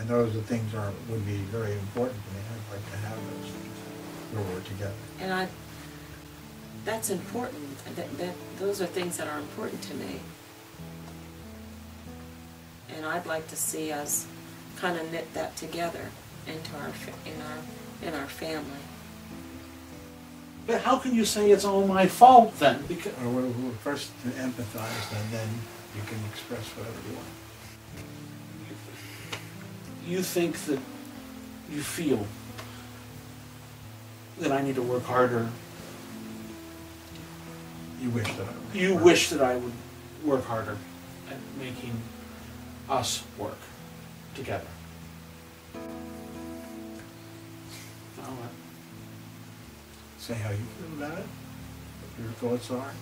And those are things would be very important to me. I'd like to have those things where we're together. And that's important. Those are things that are important to me. And I'd like to see us kind of knit that together into in our family. But how can you say it's all my fault then? Because well, first to empathize, and then you can express whatever you want. you think that you feel that I need to work harder. You wish that I would. You wish that I would work harder at making us work together. Now what? Say how you feel about it, what your thoughts are,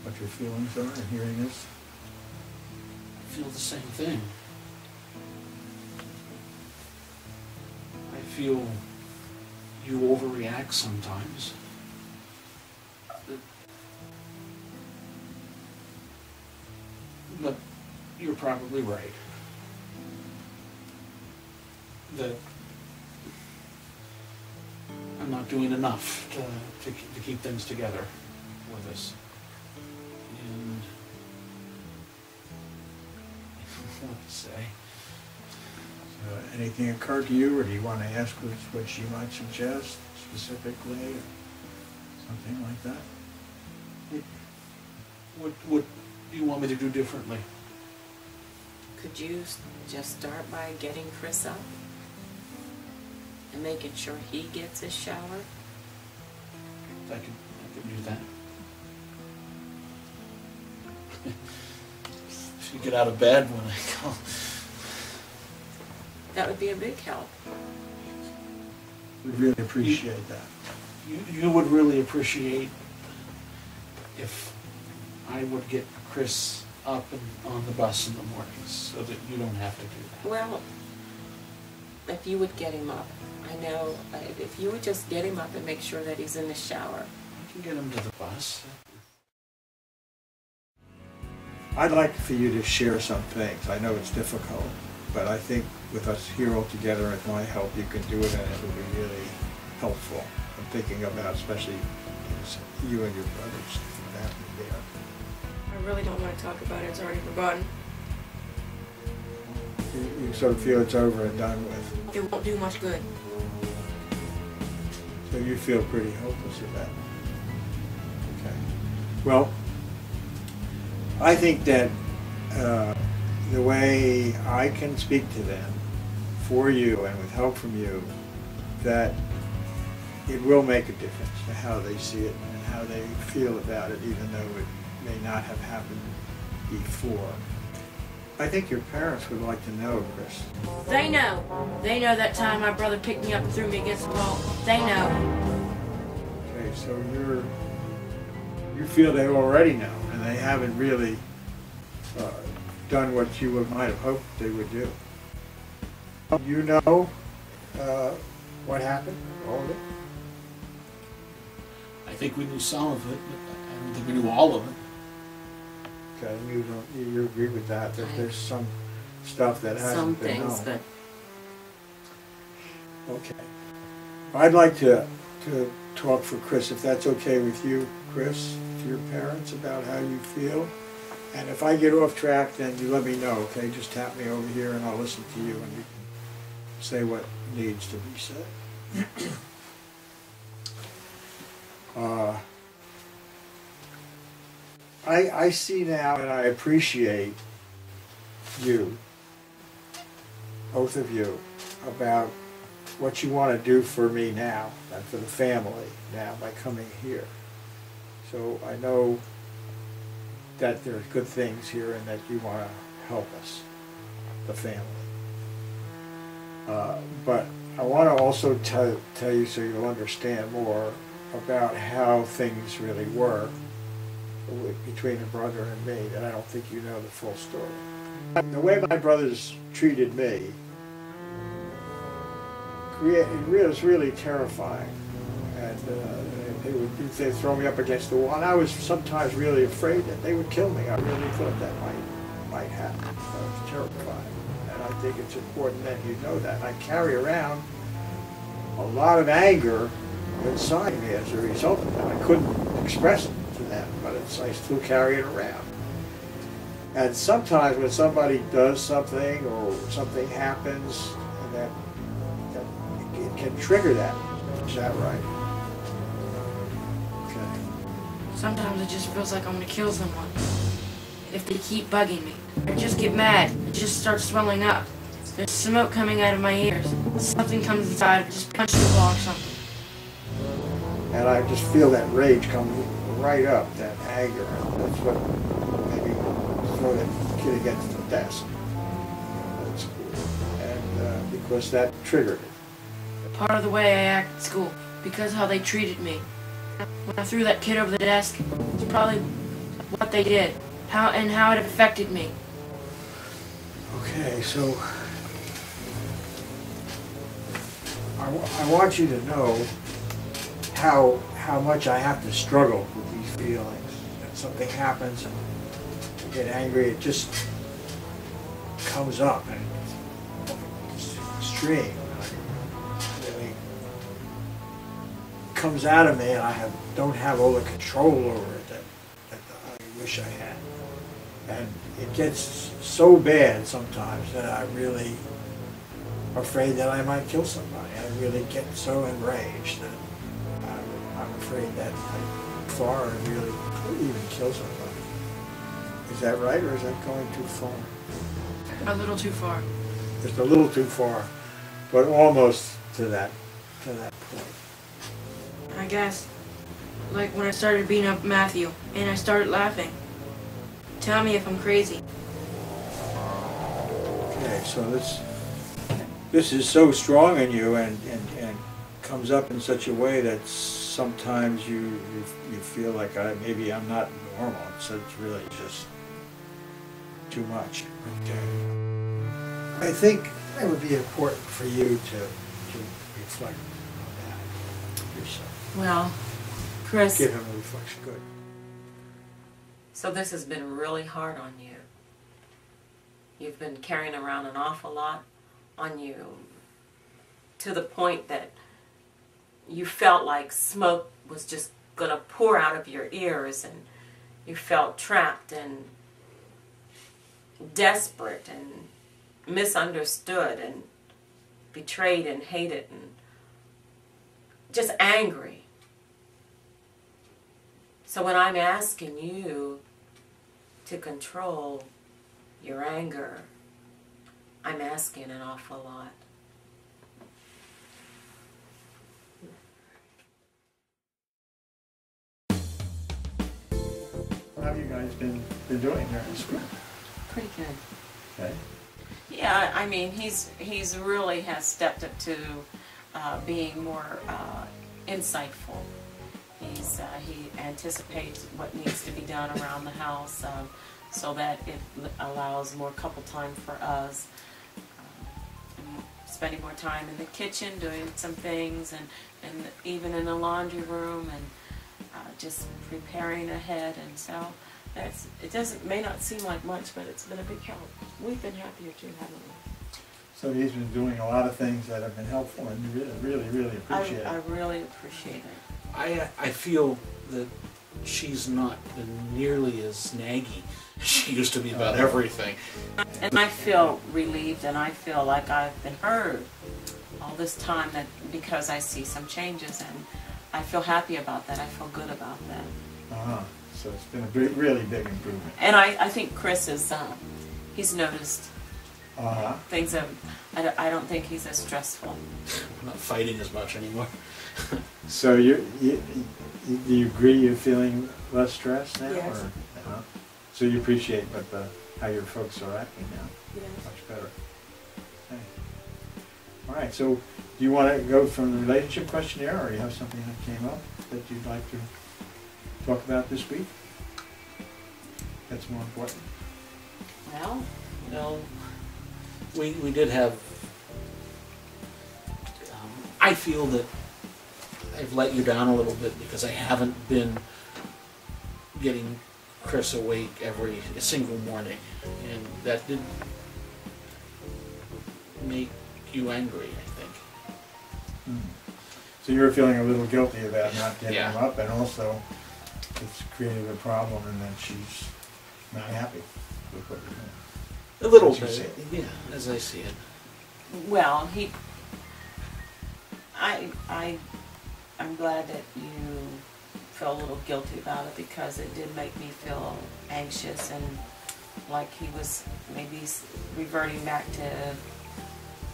what your feelings are, and hearing this. I feel the same thing. I feel you overreact sometimes. But you're probably right. That I'm not doing enough to keep things together with us. And what to say? Anything occur to you, or do you want to ask what she might suggest specifically, or something like that? What do you want me to do differently? Could you just start by getting Chris up and making sure he gets his shower? I could do that. Should get out of bed when I go. That would be a big help. We really appreciate that. You would really appreciate if I would get Chris up and on the bus in the mornings so that you don't have to do that. Well, if you would get him up. I know, if you would just get him up and make sure that he's in the shower. I can get him to the bus. I'd like for you to share some things. I know it's difficult, but I think with us here all together, with my help, you can do it, and it will be really helpful. I'm thinking about especially you and your brothers that happened there. I really don't want to talk about it. It's already forgotten. You sort of feel it's over and done with. It won't do much good. So you feel pretty hopeless about it. Okay. Well, I think that the way I can speak to them for you and with help from you, that it will make a difference to how they see it and how they feel about it, even though it may not have happened before. I think your parents would like to know, Chris. They know. They know that time my brother picked me up and threw me against the wall. They know. Okay, so you feel they already know, and they haven't really done what you might have hoped they would do. You know what happened, all of it? I think we knew some of it, but I don't think we knew all of it. Okay, you agree with that there's some stuff that hasn't been known. Some things, but... Okay. I'd like to talk for Chris, if that's okay with you, Chris, to your parents about how you feel. And if I get off track, then you let me know, okay? Just tap me over here and I'll listen to you, and you can say what needs to be said. I see now, and I appreciate you, both of you, about what you want to do for me now and for the family now by coming here. So I know that there's good things here and that you want to help us, the family. But I want to also tell you so you'll understand more about how things really were between a brother and me, that I don't think you know the full story. The way my brothers treated me was really terrifying, and they'd throw me up against the wall, and I was sometimes really afraid that they would kill me. I really thought that might happen. I was terrified, and I think it's important that you know that. I carry around a lot of anger inside me as a result of that. I couldn't express it to them, but I still carry it around. And sometimes when somebody does something or something happens, and that it can trigger that. Is that right? Okay. Sometimes it just feels like I'm gonna kill someone. If they keep bugging me, I just get mad. It just starts swelling up. There's smoke coming out of my ears. Something comes inside, I just punch the wall or something. And I just feel that rage come right up, that anger. And that's what maybe throw that kid against the desk at school. And because that triggered it. Part of the way I act at school, because of how they treated me. When I threw that kid over the desk, it's probably what they did, how it affected me. Okay, so I want you to know how much I have to struggle with these feelings. When something happens and I get angry, it just comes up and it's extreme. It really comes out of me, and I don't have all the control over it that I wish I had. And it gets so bad sometimes that I really afraid that I might kill somebody. I really get so enraged that I'm afraid that I far and really could even kill somebody. Is that right, or is that going too far? A little too far. Just a little too far, but almost to that point. I guess, like when I started beating up Matthew, and I started laughing. Tell me if I'm crazy. Okay, so this is so strong in you and comes up in such a way that sometimes you feel like maybe I'm not normal, so it's really just too much. Okay. I think it would be important for you to reflect on that yourself. Well, Chris, Give him a reflection. Good. so this has been really hard on you. You've been carrying around an awful lot on you, to the point that you felt like smoke was just going to pour out of your ears, and you felt trapped and desperate and misunderstood and betrayed and hated and just angry. So when I'm asking you to control your anger, I'm asking an awful lot. How have you guys been doing here in school? Pretty good. Okay. Yeah, I mean, he's really has stepped up to being more insightful. He anticipates what needs to be done around the house, so that it allows more couple time for us. Spending more time in the kitchen, doing some things, and even in the laundry room, and just preparing ahead. And so it may not seem like much, but it's been a big help. We've been happier too, haven't we? So he's been doing a lot of things that have been helpful, and you really appreciate it. I really appreciate it. I feel that she's not nearly as naggy as she used to be about everything. And I feel relieved, and I feel like I've been heard all this time, that because I see some changes, and I feel happy about that. I feel good about that. So it's been a really big improvement. And I think Chris is, he's noticed things. I don't think he's as stressful. I'm not fighting as much anymore. So do you agree you're feeling less stressed now? Yes. Or, so you appreciate how your folks are acting now? Yes. Much better. Okay. All right, so do you want to go from the relationship questionnaire, or you have something that came up that you'd like to talk about this week that's more important? Well, No, we did have, I feel that I've let you down a little bit because I haven't been getting Chris awake every single morning, and that did make you angry, I think. So you're feeling a little guilty about not getting Yeah. them up, and also it's created a problem, and then she's not happy with what you're doing. A little As you see bit, it. yeah, as I see it. Well, I'm glad that you feel a little guilty about it, because it did make me feel anxious and like he was maybe reverting back to,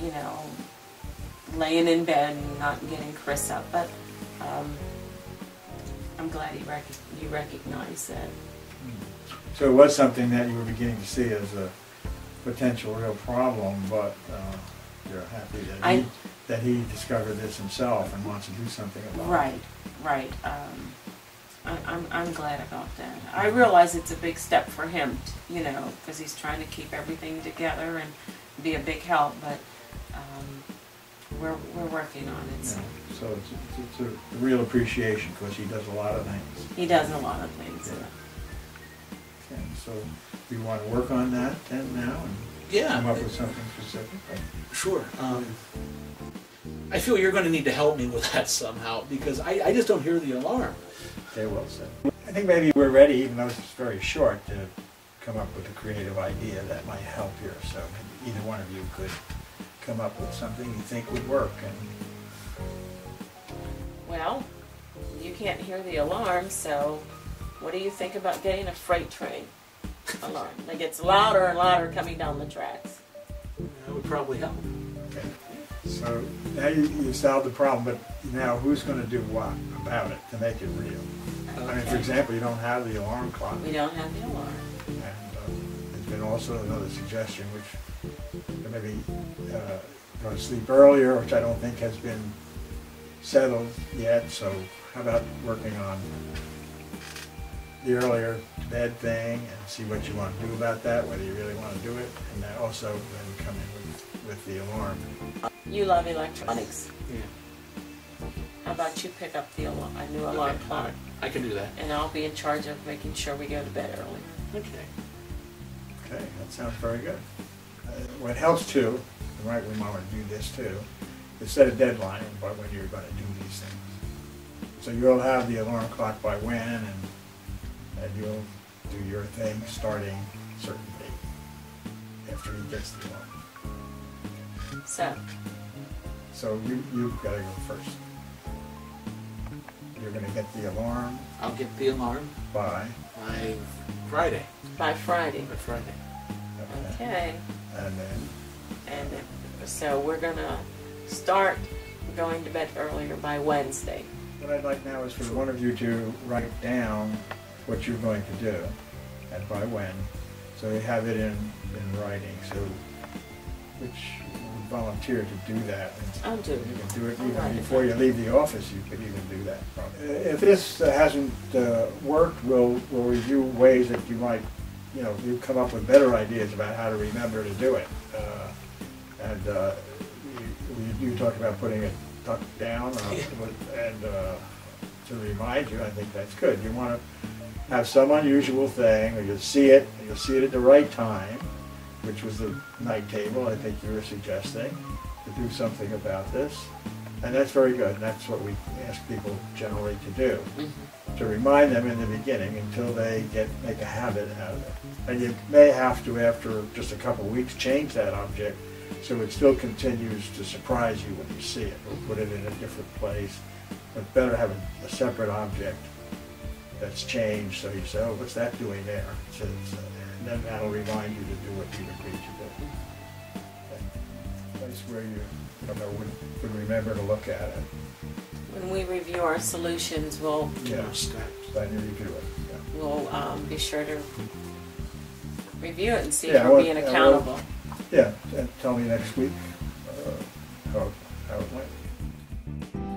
you know, laying in bed and not getting Chris up. But I'm glad you recognize that. So it was something that you were beginning to see as a potential real problem, but you're happy that he discovered this himself and wants to do something about it. Right, right. I'm glad about that. I realize it's a big step for him, you know, because he's trying to keep everything together and be a big help. But we're working on it. So. Yeah. So it's a real appreciation, because he does a lot of things. He does a lot of things. Yeah. Okay, so you want to work on that then now and Yeah. come up with something specific? Sure. I feel you're going to need to help me with that somehow, because I just don't hear the alarm. Okay, well said. I think maybe we're ready, even though it's very short, to come up with a creative idea that might help here. So maybe either one of you could come up with something you think would work. And Well, you can't hear the alarm, so what do you think about getting a freight train alarm that gets louder and louder coming down the tracks? That would probably help. okay. So now you solved the problem, but now who's going to do what about it to make it real? I mean, for example, you don't have the alarm clock. We don't have the alarm. And there's been also another suggestion, which maybe go to sleep earlier, which I don't think has been settled yet. So how about working on the earlier to bed thing and see what you want to do about that, whether you really want to do it, and then also then come in with the alarm. You love electronics. Yeah. How about you pick up the alarm, a new alarm Okay, clock, I can do that. and I'll be in charge of making sure we go to bed early. Okay. Okay, that sounds very good. What helps too, and right, we might want to do this too, is set a deadline by when you're going to do these things. So you'll have the alarm clock by when, and you'll do your thing starting a certain date after he gets the alarm. So you've got to go first. You're going to get the alarm I'll get the alarm by Friday. By Friday. By Friday. Okay. And then And so we're gonna start going to bed earlier by Wednesday. what I'd like now is for one of you to write down what you're going to do and by when, so you have it in writing. So which would volunteer to do that? I'll do it. You can do it I'll write even it before you leave the office. You could even do that. Probably. If this hasn't worked, we'll review ways that you might, you come up with better ideas about how to remember to do it. And you talked about putting it tucked down, and to remind you, I think that's good. You want to have some unusual thing, or you'll see it at the right time, which was the night table, I think you were suggesting, to do something about this. And that's very good, and that's what we ask people generally to do, to remind them in the beginning until they make a habit out of it. And you may have to, after just a couple of weeks, change that object so it still continues to surprise you when you see it, or put it in a different place. But better have a separate object that's changed, so you say, oh, what's that doing there? And then that'll remind you to do what you agreed to do. That's where you would remember to look at it. When we review our solutions, we'll Then you review it. Yeah. we'll be sure to review it and see Yeah, if we're being accountable. Yeah, and tell me next week how it went.